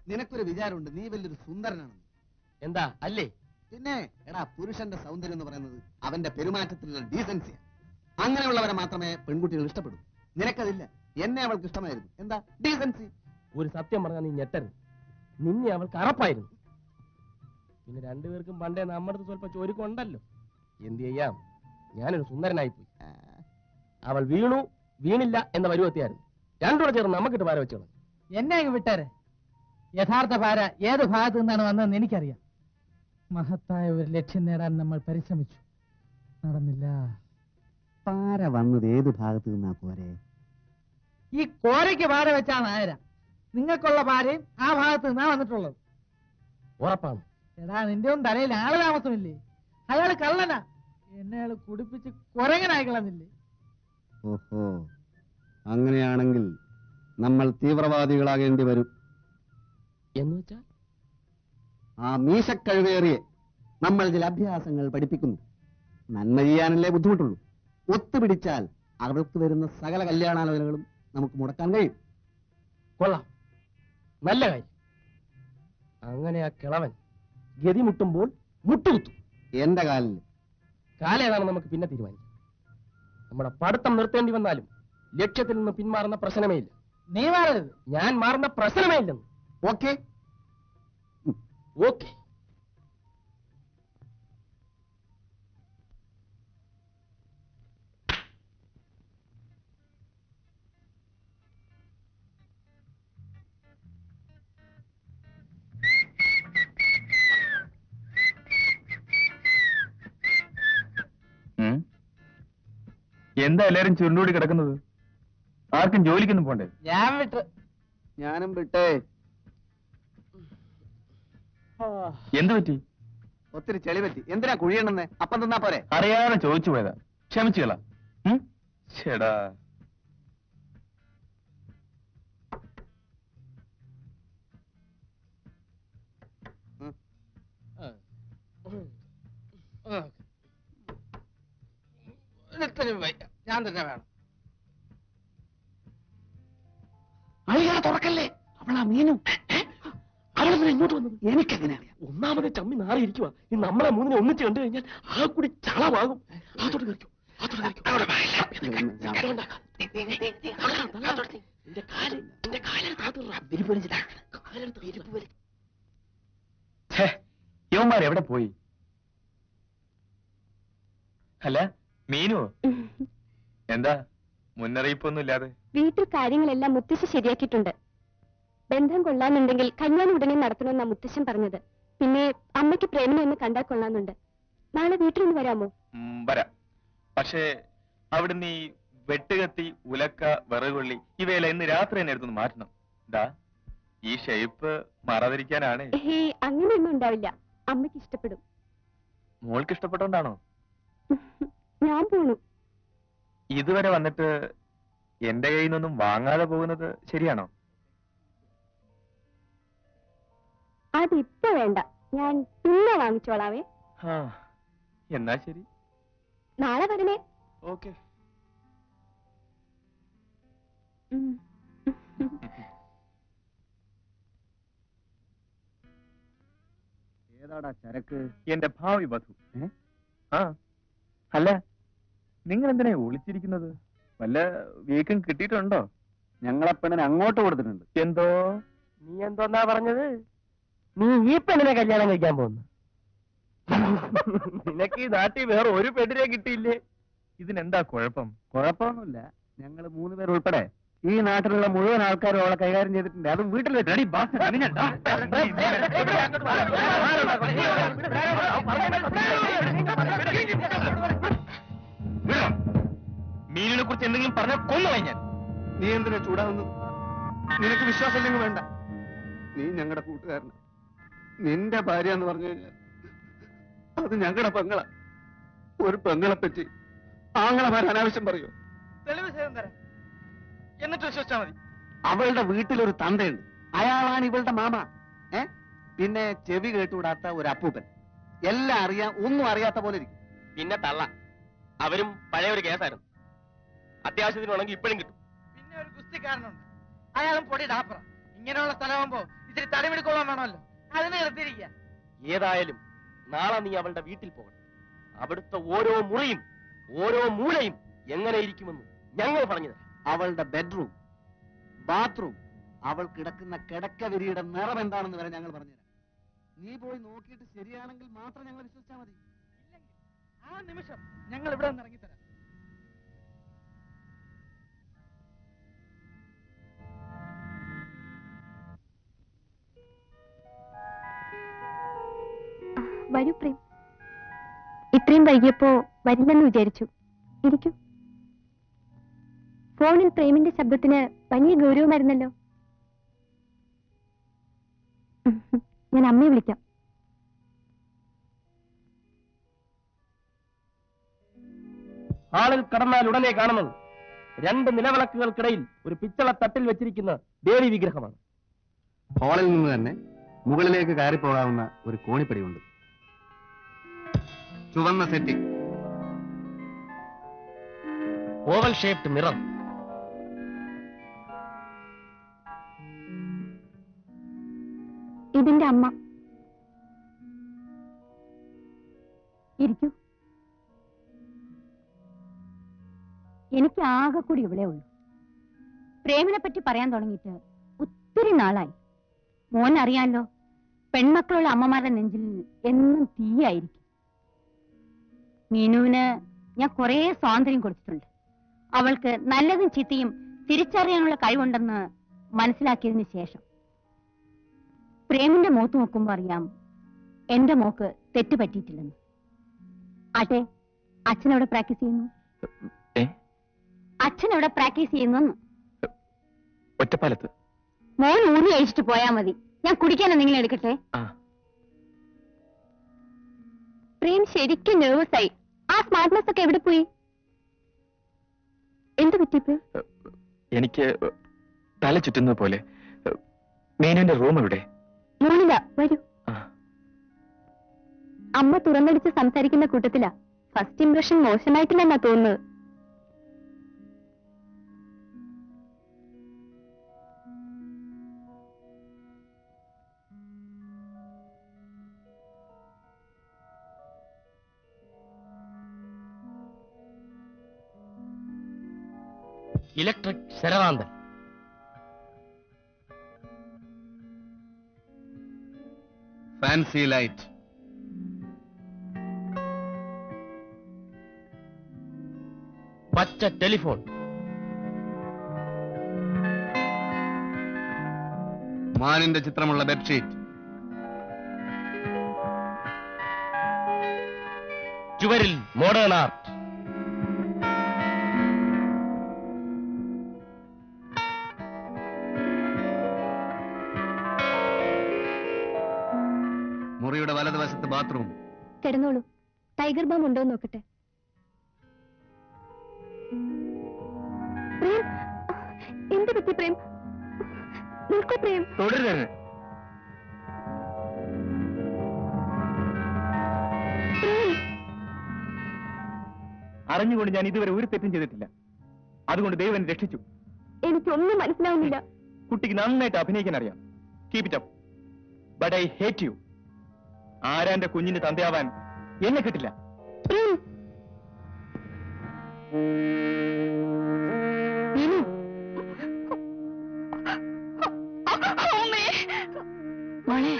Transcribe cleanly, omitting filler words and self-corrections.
നിനക്കൊരു വിചാരമുണ്ട് നീ വലിയൊരു സുന്ദരനാണെന്ന്. എന്താ അല്ലേ? പിന്നെ എടാ, പുരുഷന്റെ സൗന്ദര്യം എന്ന് പറയുന്നത് അവന്റെ പെരുമാറ്റത്തിലുള്ള ഡീസൻസിയാണ്. അങ്ങനെയുള്ളവരെ മാത്രമേ പെൺകുട്ടികൾ ഇഷ്ടപ്പെടൂ. നിനക്കതില്ല. എന്നെ അവൾക്ക് ഇഷ്ടമായിരുന്നു. എന്താ ഡീസൻസി? ഒരു സത്യം പറഞ്ഞാൽ നീ ഞെട്ടരുത്. നിന്നെ അവൾക്ക് അറപ്പായിരുന്നു. പിന്നെ രണ്ടുപേർക്കും പണ്ടേ നമ്മുടെ സ്വല്പം ചോരുക്കുണ്ടല്ലോ. എന്ത് ചെയ്യാം, ഞാനൊരു സുന്ദരനായിപ്പോയി. അവൾ വീണു വീണില്ല എന്ന പരുവത്തിയായിരുന്നു. രണ്ടുകൂടെ ചേർന്ന് നമുക്കിട്ട് പാര വെച്ചോളൂ. എന്നെ അങ്ങ് വിട്ടേരെ. യഥാർത്ഥ പാര ഏത് ഭാഗത്തു നിന്നാണ് വന്നതെന്ന് എനിക്കറിയാം. മഹത്തായ ഒരു ലക്ഷ്യം നേടാൻ നമ്മൾ പരിശ്രമിച്ചു, നടന്നില്ല. പാര വന്നത് ഏത് ഭാഗത്ത് നിന്നാ പോരെ? ഈ കോരയ്ക്ക് പാര വെച്ചാണ് ആയര. നിങ്ങൾക്കുള്ള പാരയും ആ ഭാഗത്ത് നിന്നാ വന്നിട്ടുള്ളത്. ഉറപ്പാണ്. എടാ, നിന്റെ ഒന്നും തലയിൽ ആള് താമസമില്ലേ? അയാള് കള്ളനാ. എന്നെ അയാൾ കുടിപ്പിച്ച് കുരങ്ങനായി കളഞ്ഞില്ലേ? ഓഹോ, അങ്ങനെയാണെങ്കിൽ നമ്മൾ തീവ്രവാദികളാകേണ്ടി വരും. എന്ന് വെച്ചാൽ ആ മീശക്കഴുവേറിയെ നമ്മൾ ചില അഭ്യാസങ്ങൾ പഠിപ്പിക്കുന്നു. നന്മ ചെയ്യാനല്ലേ ബുദ്ധിമുട്ടുള്ളൂ. ഒത്തുപിടിച്ചാൽ അവർക്ക് വരുന്ന സകല കല്യാണാലോചനകളും നമുക്ക് മുടക്കാൻ കഴിയും. കൊള്ളാം, നല്ല കാര്യം. അങ്ങനെ ആ കിളവൻ ഗതി മുട്ടുമ്പോൾ മുട്ടുകുത്തും. എന്റെ കാലിൽ കാലേതാണെന്ന് നമുക്ക് പിന്നെ തീരുമാനിക്കാം. നമ്മുടെ പഠിത്തം നിർത്തേണ്ടി വന്നാലും ലക്ഷ്യത്തിൽ നിന്ന് പിന്മാറുന്ന പ്രശ്നമേ ഇല്ല. നീ മാറരുത്. ഞാൻ മാറുന്ന പ്രശ്നമേ ഇല്ലെന്ന്. Okay okay. എന്താ എല്ലാരും ചുരുണ്ടുകൂടി കിടക്കുന്നത്? ആർക്കും ജോലിക്കൊന്നും പോണ്ടേ? ഞാൻ വിട്ട്. ഞാനും വിട്ടേ. എന്ത് പറ്റി? ഒത്തിരി ചെളി പറ്റി. എന്തിനാ കുഴിയണെന്ന്? അപ്പം തന്നാ പോരെ? അറിയാതെ ചോദിച്ചു പോയതാ, ക്ഷമിച്ചുകളാ. ചേടാ, ഞാൻ തന്നെ വേണം. അയാളെ തുറക്കല്ലേ, അവളാ മീനു. അവളെന്തിനാ ഇങ്ങോട്ട് വന്നത്? എനിക്കെങ്ങനെ അറിയാം? ഒന്നാമത് ചമ്മി നാറിയിരിക്കുക. ഈ നമ്മളെ മൂന്നിനെ ഒന്നിച്ച് കണ്ടു കഴിഞ്ഞാൽ ആ കൂടി ചളവാകും. അതോട് കളിക്കും. യവന്മാരെവിടെ പോയി? അല്ല മീനു, എന്താ മുന്നറിയിപ്പൊന്നും ഇല്ലാതെ? വീട്ടിൽ കാര്യങ്ങളെല്ലാം മുത്തശ്ശി ശരിയാക്കിയിട്ടുണ്ട്. ബന്ധം കൊള്ളാന്നുണ്ടെങ്കിൽ കല്യാണം ഉടനെ നടത്തണമെന്നാ മുത്തശ്ശൻ പറഞ്ഞത്. പിന്നെ അമ്മയ്ക്ക് പ്രേമനെ ഒന്ന് കണ്ടാൽ കൊള്ളാന്നുണ്ട്. നാളെ വീട്ടിലൊന്ന് വരാമോ? വരാം. പക്ഷേ അവിടുന്ന് ഈ വെട്ടുകത്തി, ഉലക്ക, വിറകുള്ളി ഇവയെല്ലാം ഇന്ന് രാത്രി തന്നെ എടുത്തൊന്ന് മാറ്റണം. ദാ ഈ ഷേപ്പ് മാറാതിരിക്കാനാണ്. അങ്ങനെയൊന്നും ഉണ്ടാവില്ല. അമ്മയ്ക്ക് ഇഷ്ടപ്പെടും. മോൾക്ക് ഇഷ്ടപ്പെട്ടോണ്ടാണോ? ഞാൻ പോണു. ഇതുവരെ വന്നിട്ട് എന്റെ കയ്യിൽ നിന്നൊന്നും വാങ്ങാതെ പോകുന്നത് ശരിയാണോ? അതിപ്പോ വേണ്ട, ഞാൻ പിന്നെ വാങ്ങിച്ചോളാവേ. എന്നാ ശരി, നാളെ വരണേ. ഓക്കെ. ഏതാടാ ചരക്ക്? എന്റെ ഭാവി വധു. അല്ല, നിങ്ങൾ എന്തിനാ ഒളിച്ചിരിക്കുന്നത്? വല്ല വീക്കം കിട്ടിയിട്ടുണ്ടോ? ഞങ്ങളെ പെണ്ണിനെ അങ്ങോട്ട് കൊടുത്തിട്ടുണ്ട്. എന്തോ? നീ എന്തോന്നാ പറഞ്ഞത്? നീ ഈ പെണ്ണിനെ കല്യാണം കഴിക്കാൻ പോകുന്നു? നിനക്ക് ഈ നാട്ടിൽ വേറെ ഒരു പെണ്ണിനെ കിട്ടിയില്ലേ? ഇതിനെന്താ കുഴപ്പം? കുഴപ്പമൊന്നുമില്ല. ഞങ്ങൾ 3 പേർ ഉൾപ്പെടെ ഈ നാട്ടിലുള്ള മുഴുവൻ ആൾക്കാരും അവളെ കൈകാര്യം ചെയ്തിട്ടുണ്ട്. അതും വീട്ടിൽ വെച്ച്. മീനിനെ കുറിച്ച് എന്തെങ്കിലും പറഞ്ഞാൽ കൊന്നുപോയി ഞാൻ. നീ എന്തിനാ ചൂടാവുന്നു? നിനക്ക് വിശ്വാസമില്ലെങ്കിൽ വേണ്ട. നീ ഞങ്ങളുടെ കൂട്ടുകാരന്. നിന്റെ ഭാര്യ എന്ന് പറഞ്ഞു കഴിഞ്ഞാൽ അത് ഞങ്ങളുടെ പെങ്ങള. ഒരു പെങ്ങളെ പറ്റി ആങ്ങളമാർ അനാവശ്യം പറയൂ? തെളിവ് സേവം തരാം, എന്നിട്ട് വിശ്വസിച്ചാ മതി. അവളുടെ വീട്ടിലൊരു തന്തയുണ്ട്. അയാളാണ് ഇവളുടെ മാമ. പിന്നെ ചെവി കേട്ടുകൂടാത്ത ഒരു അപ്പൂപ്പൻ. എല്ലാം അറിയാം, ഒന്നും അറിയാത്ത പോലെ ഇരിക്കും. പിന്നെ തള്ള. അവരും പഴയ ഒരു കേസായിരുന്നു. അത്യാവശ്യത്തിന് വേണമെങ്കിൽ ഇപ്പോഴും കിട്ടും. പിന്നെ ഒരു ഗുസ്തിക്കാരനുണ്ട്, അയാളും പൊടി ഡാപ്പറ. ഇങ്ങനെയുള്ള സ്ഥലമാകുമ്പോ ഇത്തിരി തടിപിടിക്കൊള്ളാൻ വേണമല്ലോ, അതിന് നിർത്തിയിരിക്കുക. ഏതായാലും നാളെ നീ അവളുടെ വീട്ടിൽ പോകണം. അവിടുത്തെ ഓരോ മുറിയും ഓരോ മൂലയും എങ്ങനെ ഇരിക്കുമെന്ന് ഞങ്ങൾ പറഞ്ഞു തരാം. അവളുടെ ബെഡ്റൂം, ബാത്റൂം, അവൾ കിടക്കുന്ന കിടക്കവിരിയുടെ നിറം എന്താണെന്ന് വരെ ഞങ്ങൾ പറഞ്ഞുതരാം. നീ പോയി നോക്കിയിട്ട് ശരിയാണെങ്കിൽ മാത്രം ഞങ്ങൾ വിശ്വസിച്ചാൽ മതി. ആ നിമിഷം ഞങ്ങൾ ഇവിടെ നിന്ന് ഇറങ്ങിത്തരാം. വരൂ പ്രേം. ഇത്രയും വൈകിയപ്പോ വരില്ലെന്ന് വിചാരിച്ചു. ഇരിക്കൂ. ഫോണിൽ പ്രേമിന്റെ ശബ്ദത്തിന് വലിയ ഗൗരവമായിരുന്നല്ലോ. ഞാൻ അമ്മയെ വിളിക്കാം. ഹാളിൽ കടന്നാൽ ഉടനെ കാണുന്നത് 2 നിലവിളക്കുകൾക്കിടയിൽ ഒരു പിച്ചള തട്ടിൽ വെച്ചിരിക്കുന്ന ദേവി വിഗ്രഹമാണ്. ഹാളിൽ നിന്ന് തന്നെ മുകളിലേക്ക് കയറിപ്പോകാവുന്ന ഒരു കോണിപ്പടിയുണ്ട്. ചുവന്ന സെറ്റിംഗ്, ഓവൽ ഷേപ്ഡ് മിറർ, ഇതിന്റെ അമ്മ. ഇരിക്കൂ. എനിക്ക് ആകെ കൂടി ഇവിടെ ഉള്ളൂ. പ്രേമിനെ പറ്റി പറയാൻ തുടങ്ങിയിട്ട് ഒത്തിരി നാളായി. മോൻ അറിയാലോ, പെൺമക്കളുള്ള അമ്മമാരുടെ നെഞ്ചിൽ എന്നും തീയായിരിക്കും. മീനുവിന് ഞാൻ കുറേ സ്വാതന്ത്ര്യം കൊടുത്തിട്ടുണ്ട്. അവൾക്ക് നല്ലതും ചീത്തയും തിരിച്ചറിയാനുള്ള കഴിവുണ്ടെന്ന് മനസ്സിലാക്കിയതിന് ശേഷം പ്രേമിന്റെ മുഖത്ത് നോക്കുമ്പോ അറിയാം എന്റെ മോക്ക് തെറ്റ് പറ്റിയിട്ടില്ലെന്ന്. ആട്ടെ, അച്ഛൻ എവിടെ പ്രാക്ടീസ് ചെയ്യുന്നു? അച്ഛൻ എവിടെ പ്രാക്ടീസ് ചെയ്യുന്നു? ഒറ്റപ്പാലത്ത്. മോൻ ഊരി അഴിച്ചിട്ട് പോയാ മതി. ഞാൻ കുടിക്കാൻ എന്തെങ്കിലും എടുക്കട്ടെ? പ്രേം ശരിക്കും നെർവസ് ആയി. ആ സ്മാർട്ട്നെസ് ഒക്കെ എവിടെ പോയി? എന്ത് പറ്റി പ്രേം? എനിക്ക് തല ചുറ്റുന്നത് പോലെ. മീനുവിന്റെ റൂം എവിടെ? മോനില്ല, വരൂ. അമ്മ തുറന്നടിച്ച് സംസാരിക്കുന്ന കൂട്ടത്തിലാ. ഫസ്റ്റ് ഇംപ്രഷൻ മോശമായിട്ടില്ലെന്നാ തോന്നുന്നത്. ഇലക്ട്രിക് ശരവാന്തൻ, ഫാൻസി ലൈറ്റ്, പച്ച ടെലിഫോൺ, മാനിന്റെ ചിത്രമുള്ള ബെഡ്ഷീറ്റ്, ചുവരിൽ മോഡേൺ ആർട്ട്, മുറിയുടെ വലതുവശത്ത് ബാത്റൂം. കിടന്നോളൂ. ടൈഗർ ബാം ഉണ്ടോ നോക്കട്ടെ. പ്രേം, എന്ത് പറ്റി പ്രേം? നിൽക്കൂ പ്രേം. തുടരുത്. അറിഞ്ഞുകൊണ്ട് ഞാൻ ഇതുവരെ ഒരു തെറ്റും ചെയ്തിട്ടില്ല. അതുകൊണ്ട് ദൈവം എന്നെ രക്ഷിച്ചു. എനിക്കൊന്നും മനസ്സിലാവുന്നില്ല. കുട്ടിക്ക് നന്നായിട്ട് അഭിനയിക്കാൻ അറിയാം. Keep it up. But I hate you. ആരാന്റെ കുഞ്ഞിന്റെ തന്തയാവാൻ എന്നെ കിട്ടില്ല. മോളെ